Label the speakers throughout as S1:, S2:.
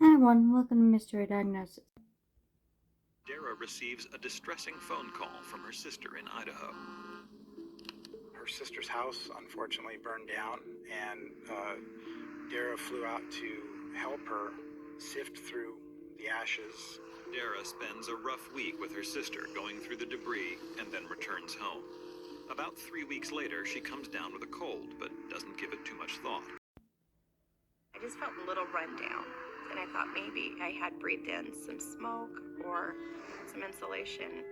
S1: Hi everyone, welcome to Mystery Diagnosis.
S2: Dara receives a distressing phone call from her sister in Idaho.
S3: Her sister's house unfortunately burned down, and Dara flew out to help her sift through the ashes.
S2: Dara spends a rough week with her sister going through the debris and then returns home. About 3 weeks later, she comes down with a cold, but doesn't give it too much thought.
S4: I just felt a little run down, and I thought maybe I had breathed in some smoke or some insulation.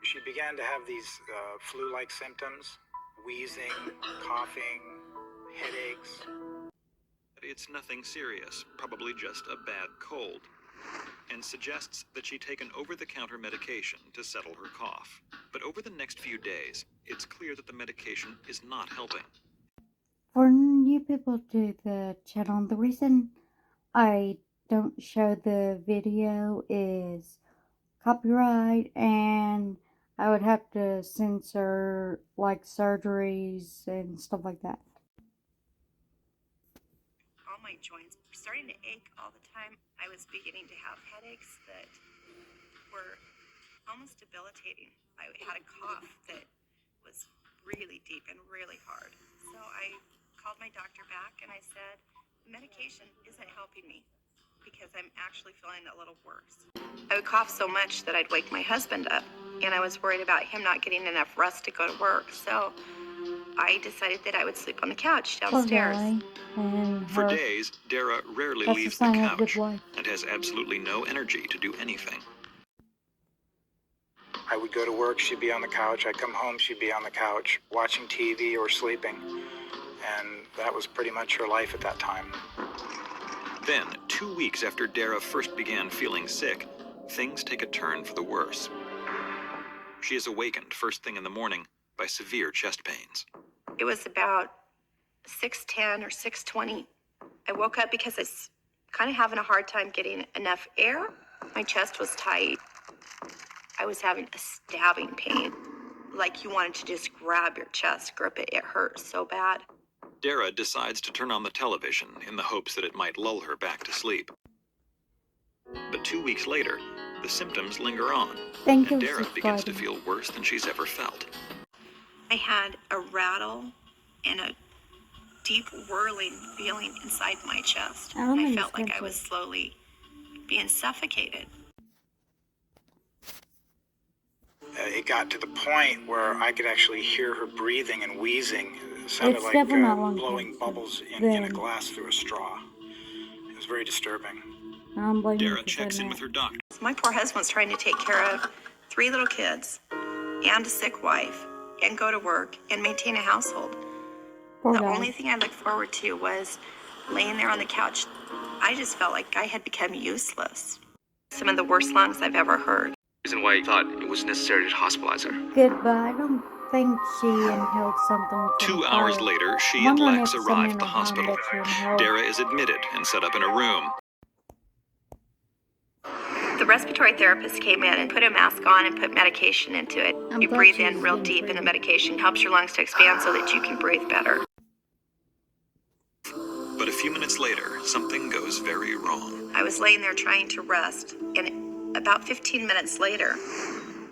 S3: She began to have these flu-like symptoms: wheezing, coughing, headaches.
S2: It's nothing serious, probably just a bad cold, and suggests that she take an over-the-counter medication to settle her cough. But over the next few days, it's clear that the medication is not helping.
S1: For new people to the channel, the reason I don't show the video is copyright, and I would have to censor like surgeries and stuff like that.
S4: All my joints were starting to ache all the time. I was beginning to have headaches that were almost debilitating. I had a cough that was really deep and really hard. So I called my doctor back and I said, the medication isn't helping me because I'm actually feeling a little worse. I would cough so much that I'd wake my husband up, and I was worried about him not getting enough rest to go to work. So I decided that I would sleep on the couch downstairs.
S2: For days, Dara rarely leaves the couch and has absolutely no energy to do anything.
S3: I would go to work, she'd be on the couch. I'd come home, she'd be on the couch, watching TV or sleeping. And that was pretty much her life at that time.
S2: Then, 2 weeks after Dara first began feeling sick, things take a turn for the worse. She is awakened first thing in the morning by severe chest pains.
S4: It was about 6:10 or 6:20. I woke up because I was kind of having a hard time getting enough air. My chest was tight. I was having a stabbing pain, like you wanted to just grab your chest, grip it. It hurt so bad.
S2: Dara decides to turn on the television in the hopes that it might lull her back to sleep. But 2 weeks later, the symptoms linger on, and Dara begins to feel worse than she's ever felt.
S4: I had a rattle and a deep whirling feeling inside my chest. I felt like I was slowly being suffocated.
S3: It got to the point where I could actually hear her breathing and wheezing. It sounded like blowing bubbles in a glass through a straw. It was very disturbing.
S2: Dara checks in with her doctor.
S4: My poor husband's trying to take care of 3 little kids and a sick wife and go to work and maintain a household. The only thing I looked forward to was laying there on the couch. I just felt like I had become useless. Some of the worst lungs I've ever heard.
S5: Reason why I thought it was necessary to hospitalize her.
S1: Goodbye. I don't think she inhaled something.
S2: 2 hours later, she and Lex arrive at the hospital. Dara is admitted and set up in a room.
S4: The respiratory therapist came in and put a mask on and put medication into it. You breathe in real deep, and the medication helps your lungs to expand so that you can breathe better.
S2: But a few minutes later, something goes very wrong.
S4: I was laying there trying to rest, and about 15 minutes later,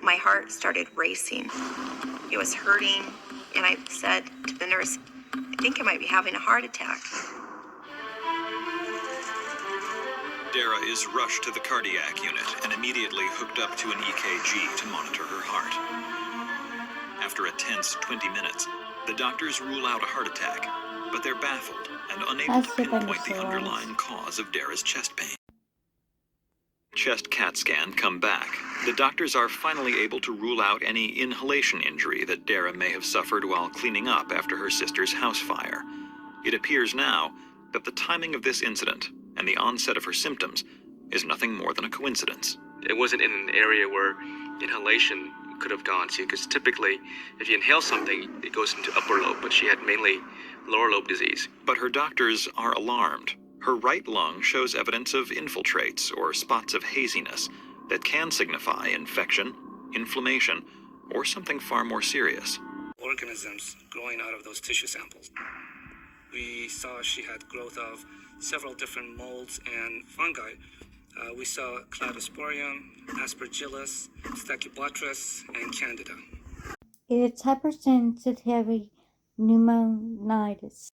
S4: my heart started racing. It was hurting, and I said to the nurse, I think I might be having a heart attack.
S2: Dara is rushed to the cardiac unit and immediately hooked up to an EKG to monitor her heart. After a tense 20 minutes, the doctors rule out a heart attack, but they're baffled and unable to pinpoint the underlying cause of Dara's chest pain. Chest CAT scan come back. The doctors are finally able to rule out any inhalation injury that Dara may have suffered while cleaning up after her sister's house fire. It appears now that the timing of this incident and the onset of her symptoms is nothing more than a coincidence.
S5: It wasn't in an area where inhalation could have gone to, because typically if you inhale something, it goes into upper lobe, but she had mainly lower lobe disease.
S2: But her doctors are alarmed. Her right lung shows evidence of infiltrates or spots of haziness that can signify infection, inflammation, or something far more serious.
S6: Organisms growing out of those tissue samples.
S5: We saw she had growth of several different molds and fungi. We saw Cladosporium, Aspergillus, Stachybotrys, and Candida.
S1: It's hypersensitivity pneumonitis.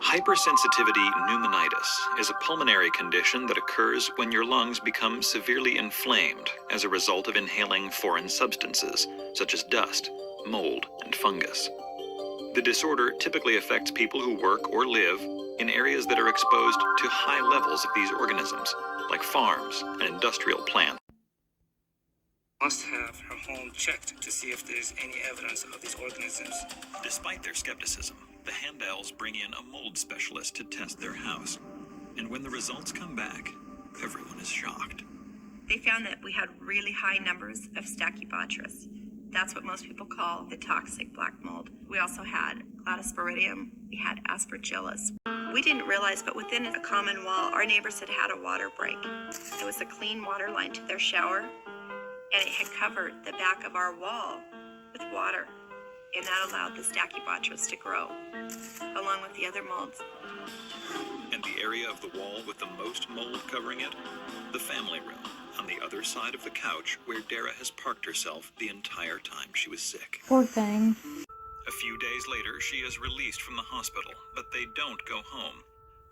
S2: Hypersensitivity pneumonitis is a pulmonary condition that occurs when your lungs become severely inflamed as a result of inhaling foreign substances, such as dust, mold, and fungus. The disorder typically affects people who work or live in areas that are exposed to high levels of these organisms, like farms and industrial plants.
S5: Must have her home checked to see if there's any evidence of these organisms.
S2: Despite their skepticism, the Handels bring in a mold specialist to test their house. And when the results come back, everyone is shocked.
S4: They found that we had really high numbers of Stachybotrys. That's what most people call the toxic black mold. We also had Cladosporidium. We had Aspergillus. We didn't realize, but within a common wall, our neighbors had had a water break. It was a clean water line to their shower, and it had covered the back of our wall with water. And that allowed the Stachybotrys to grow, along with the other molds.
S2: And the area of the wall with the most mold covering it? The family room, on the other side of the couch where Dara has parked herself the entire time she was sick.
S1: Poor thing.
S2: A few days later, she is released from the hospital, but they don't go home.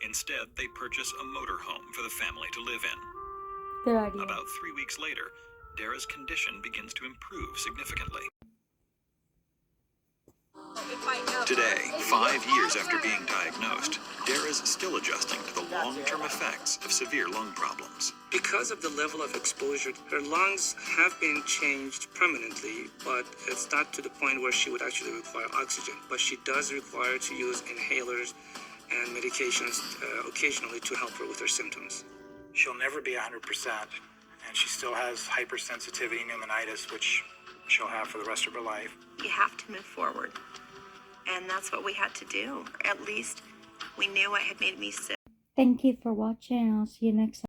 S2: Instead, they purchase a motorhome for the family to live in.
S1: Good idea.
S2: About 3 weeks later, Dara's condition begins to improve significantly. Today, 5 years after being diagnosed, Dara's still adjusting to the long-term effects of severe lung problems.
S5: Because of the level of exposure, her lungs have been changed permanently, but it's not to the point where she would actually require oxygen. But she does require to use inhalers and medications occasionally to help her with her symptoms.
S3: She'll never be 100%, and she still has hypersensitivity pneumonitis, which she'll have for the rest of her life.
S4: You have to move forward. And that's what we had to do. Or at least we knew what had made me sick.
S1: Thank you for watching. I'll see you next time.